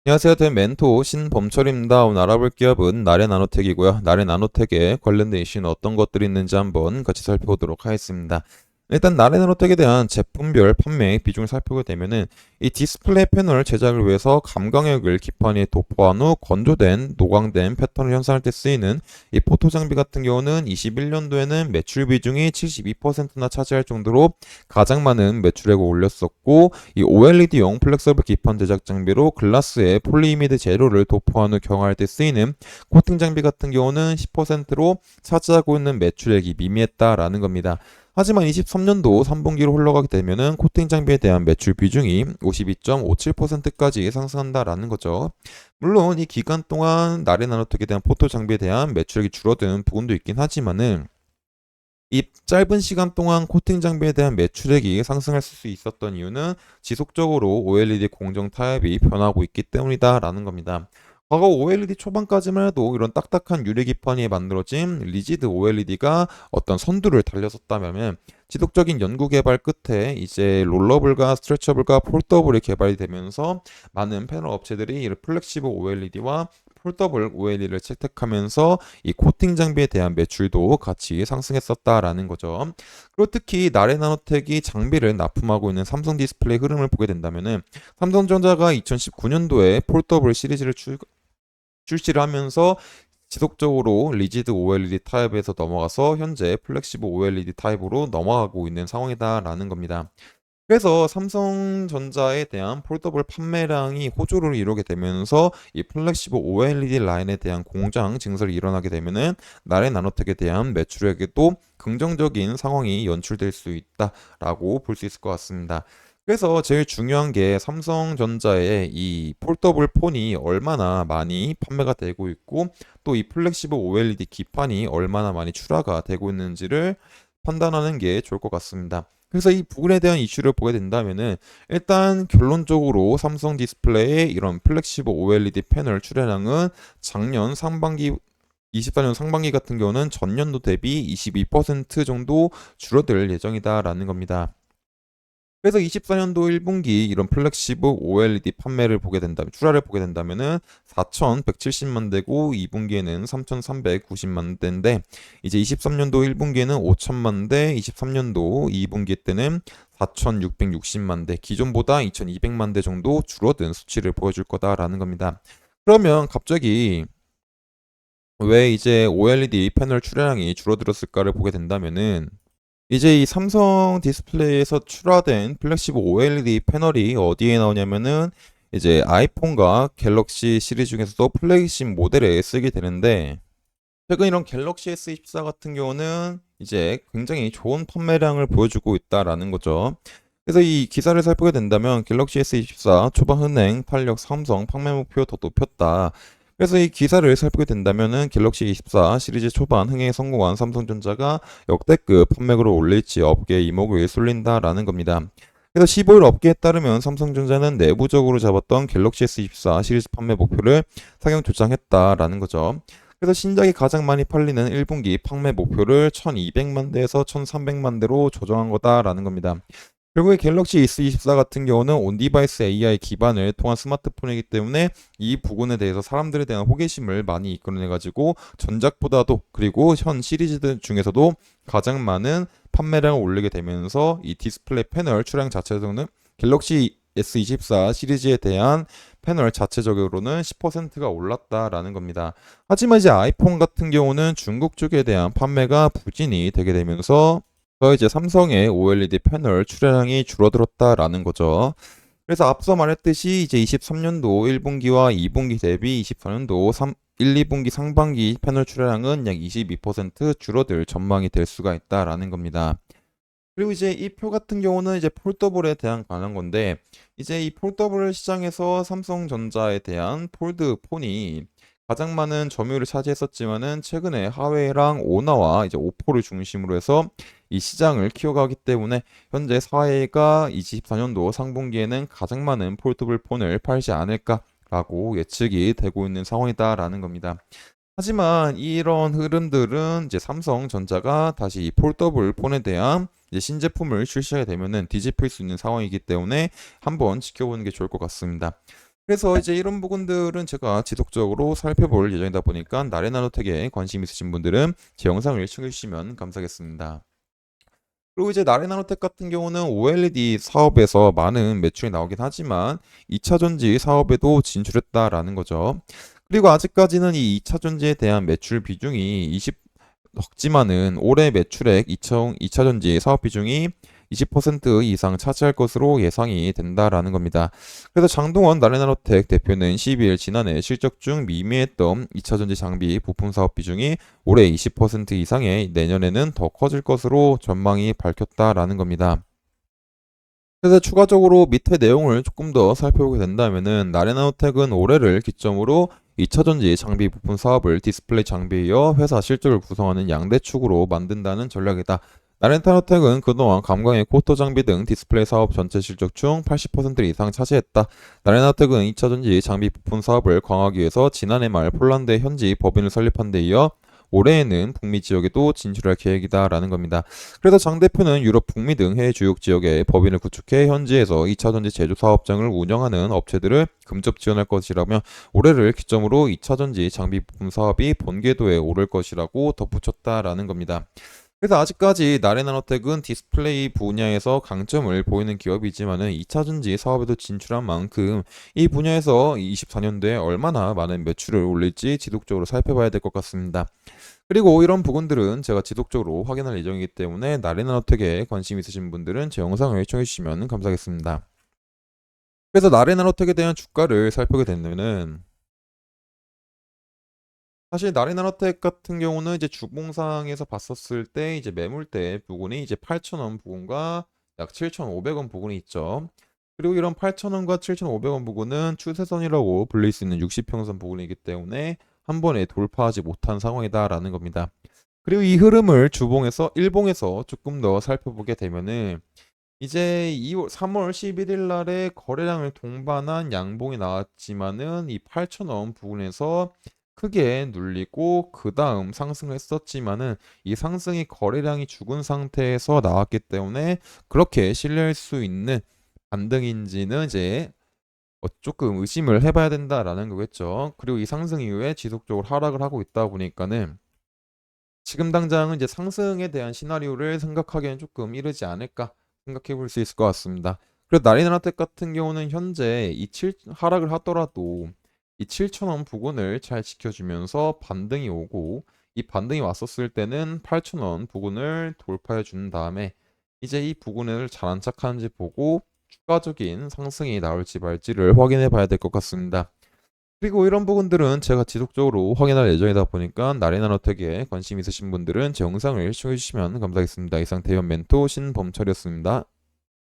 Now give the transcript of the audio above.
안녕하세요. 된 멘토 신범철입니다. 오늘 알아볼 기업은 나래나노텍이고요. 나래나노텍에 관련된 이슈는 어떤 것들이 있는지 한번 같이 살펴보도록 하겠습니다. 일단 나래나노텍에 대한 제품별 판매 비중을 살펴보게 되면은 이 디스플레이 패널 제작을 위해서 감광역을 기판에 도포한 후 건조된 노광된 패턴을 현상할 때 쓰이는 이 포토 장비 같은 경우는 21년도에는 매출 비중이 72%나 차지할 정도로 가장 많은 매출액을 올렸었고, 이 OLED용 플렉서블 기판 제작 장비로 글라스에 폴리이미드 재료를 도포한 후 경화할 때 쓰이는 코팅 장비 같은 경우는 10%로 차지하고 있는 매출액이 미미했다라는 겁니다. 하지만 23년도 3분기로 흘러가게 되면은 코팅 장비에 대한 매출 비중이 52.57%까지 상승한다라는 거죠. 물론 이 기간 동안 나래나노텍에 대한 포토 장비에 대한 매출액이 줄어든 부분도 있긴 하지만은 이 짧은 시간 동안 코팅 장비에 대한 매출액이 상승할 수 있었던 이유는 지속적으로 OLED 공정 타입이 변하고 있기 때문이다라는 겁니다. 과거 OLED 초반까지만 해도 이런 딱딱한 유리 기판이 만들어진 리지드 OLED가 어떤 선두를 달렸었다면, 지속적인 연구 개발 끝에 이제 롤러블과 스트레쳐블과 폴더블이 개발이 되면서 많은 패널 업체들이 이 플렉시블 OLED와 폴더블 OLED를 채택하면서 이 코팅 장비에 대한 매출도 같이 상승했었다라는 거죠. 그리고 특히 나래나노텍이 장비를 납품하고 있는 삼성 디스플레이 흐름을 보게 된다면은, 삼성전자가 2019년도에 폴더블 시리즈를 출시를 하면서 지속적으로 리지드 OLED 타입에서 넘어가서 현재 플렉시블 OLED 타입으로 넘어가고 있는 상황이다라는 겁니다. 그래서 삼성전자에 대한 폴더블 판매량이 호조를 이루게 되면서 이 플렉시블 OLED 라인에 대한 공장 증설이 일어나게 되면은 나래 나노텍에 대한 매출액에도 긍정적인 상황이 연출될 수 있다라고 볼 수 있을 것 같습니다. 그래서 제일 중요한 게 삼성전자의 이 폴더블 폰이 얼마나 많이 판매가 되고 있고, 또 이 플렉시블 OLED 기판이 얼마나 많이 출하가 되고 있는지를 판단하는 게 좋을 것 같습니다. 그래서 이 부분에 대한 이슈를 보게 된다면은, 일단 결론적으로 삼성 디스플레이의 이런 플렉시블 OLED 패널 출하량은 작년 상반기 24년 상반기 같은 경우는 전년도 대비 22% 정도 줄어들 예정이다라는 겁니다. 그래서 24년도 1분기 이런 플렉시블 OLED 판매를 보게 된다면, 출하를 보게 된다면은 4,170만 대고 2분기에는 3,390만 대인데, 이제 23년도 1분기에는 5천만 대, 23년도 2분기 때는 4,660만 대, 기존보다 2,200만 대 정도 줄어든 수치를 보여줄 거다라는 겁니다. 그러면 갑자기 왜 이제 OLED 패널 출하량이 줄어들었을까를 보게 된다면은, 이제 이 삼성 디스플레이에서 출하된 플렉시블 OLED 패널이 어디에 나오냐면은 이제 아이폰과 갤럭시 시리즈 중에서도 플래그십 모델에 쓰게 되는데, 최근 이런 갤럭시 S24 같은 경우는 이제 굉장히 좋은 판매량을 보여주고 있다라는 거죠. 그래서 이 기사를 살펴보게 된다면 갤럭시 S24 초반 흔행 탄력 삼성 판매 목표 더 높였다. 그래서 이 기사를 살펴보게 된다면은 갤럭시 24 시리즈 초반 흥행에 성공한 삼성전자가 역대급 판매고를 올릴지 업계의 이목을 쏠린다라는 겁니다. 그래서 15일 업계에 따르면 삼성전자는 내부적으로 잡았던 갤럭시 S24 시리즈 판매 목표를 상향 조정했다라는 거죠. 그래서 신작이 가장 많이 팔리는 1분기 판매 목표를 1200만 대에서 1300만 대로 조정한 거다라는 겁니다. 결국에 갤럭시 S24 같은 경우는 온디바이스 AI 기반을 통한 스마트폰이기 때문에 이 부분에 대해서 사람들에 대한 호기심을 많이 이끌어내가지고 전작보다도, 그리고 현 시리즈들 중에서도 가장 많은 판매량을 올리게 되면서 이 디스플레이 패널 출하량 자체적으로는 갤럭시 S24 시리즈에 대한 패널 자체적으로는 10%가 올랐다라는 겁니다. 하지만 이제 아이폰 같은 경우는 중국 쪽에 대한 판매가 부진이 되게 되면서 이제 삼성의 OLED 패널 출하량이 줄어들었다라는 거죠. 그래서 앞서 말했듯이 이제 23년도 1분기와 2분기 대비 24년도 1, 2분기 상반기 패널 출하량은 약 22% 줄어들 전망이 될 수가 있다라는 겁니다. 그리고 이제 이 표 같은 경우는 이제 폴더블에 대한 관한 건데, 이제 이 폴더블 시장에서 삼성전자에 대한 폴드 폰이 가장 많은 점유율을 차지했었지만은 최근에 하웨이랑 오나와 이제 오포를 중심으로 해서 이 시장을 키워가기 때문에 현재 사웨이가 24년도 상분기에는 가장 많은 폴더블 폰을 팔지 않을까라고 예측이 되고 있는 상황이다라는 겁니다. 하지만 이런 흐름들은 이제 삼성전자가 다시 이 폴더블 폰에 대한 이제 신제품을 출시하게 되면은 뒤집힐 수 있는 상황이기 때문에 한번 지켜보는 게 좋을 것 같습니다. 그래서 이제 이런 부분들은 제가 지속적으로 살펴볼 예정이다 보니까 나래나노텍에 관심 있으신 분들은 제 영상을 시청해 주시면 감사하겠습니다. 그리고 이제 나래나노텍 같은 경우는 OLED 사업에서 많은 매출이 나오긴 하지만 2차 전지 사업에도 진출했다라는 거죠. 그리고 아직까지는 이 2차 전지에 대한 매출 비중이 20 적지만은 올해 매출액 2차 전지 사업 비중이 20% 이상 차지할 것으로 예상이 된다라는 겁니다. 그래서 장동원 나래나노텍 대표는 12일 지난해 실적 중 미미했던 2차 전지 장비 부품 사업 비중이 올해 20% 이상의 내년에는 더 커질 것으로 전망이 밝혔다라는 겁니다. 그래서 추가적으로 밑에 내용을 조금 더 살펴보게 된다면은 나래나노텍은 올해를 기점으로 2차 전지 장비 부품 사업을 디스플레이 장비에 이어 회사 실적을 구성하는 양대 축으로 만든다는 전략이다. 나렌타노텍은 그동안 감광의 쿼터 장비 등 디스플레이 사업 전체 실적 중 80% 이상 차지했다. 나렌타텍은 2차 전지 장비 부품 사업을 강화하기 위해서 지난해 말 폴란드의 현지 법인을 설립한 데 이어 올해에는 북미 지역에도 진출할 계획이다라는 겁니다. 그래서 장 대표는 유럽, 북미 등 해외 주요 지역에 법인을 구축해 현지에서 2차 전지 제조 사업장을 운영하는 업체들을 금접 지원할 것이라며 올해를 기점으로 2차 전지 장비 부품 사업이 본궤도에 오를 것이라고 덧붙였다라는 겁니다. 그래서 아직까지 나래나노텍은 디스플레이 분야에서 강점을 보이는 기업이지만은 2차 전지 사업에도 진출한 만큼 이 분야에서 24년도에 얼마나 많은 매출을 올릴지 지속적으로 살펴봐야 될 것 같습니다. 그리고 이런 부분들은 제가 지속적으로 확인할 예정이기 때문에 나래나노텍에 관심 있으신 분들은 제 영상을 시청해 주시면 감사하겠습니다. 그래서 나래나노텍에 대한 주가를 살펴보게 되면은 사실 나리나노텍 같은 경우는 이제 주봉상에서 봤었을 때 이제 매물대 부근이 이제 8,000원 부근과 약 7,500원 부근이 있죠. 그리고 이런 8,000원과 7,500원 부근은 추세선이라고 불릴 수 있는 60평선 부근이기 때문에 한 번에 돌파하지 못한 상황이다라는 겁니다. 그리고 이 흐름을 주봉에서 일봉에서 조금 더 살펴보게 되면은 이제 3월 11일 날에 거래량을 동반한 양봉이 나왔지만은 이 8,000원 부근에서 크게 눌리고 그 다음 상승을 했었지만은 이 상승이 거래량이 죽은 상태에서 나왔기 때문에 그렇게 신뢰할 수 있는 반등인지는 이제 조금 의심을 해봐야 된다라는 거겠죠. 그리고 이 상승 이후에 지속적으로 하락을 하고 있다 보니까는 지금 당장은 이제 상승에 대한 시나리오를 생각하기에는 조금 이르지 않을까 생각해 볼 수 있을 것 같습니다. 그리고 나리나라텍 같은 경우는 현재 하락을 하더라도 이 7,000원 부근을 잘 지켜주면서 반등이 오고 이 반등이 왔었을 때는 8,000원 부근을 돌파해 준 다음에 이제 이 부근을 잘 안착하는지 보고 추가적인 상승이 나올지 말지를 확인해 봐야 될 것 같습니다. 그리고 이런 부분들은 제가 지속적으로 확인할 예정이다 보니까 나리나노텍에 관심 있으신 분들은 제 영상을 시청해 주시면 감사하겠습니다. 이상 대연 멘토 신범철이었습니다.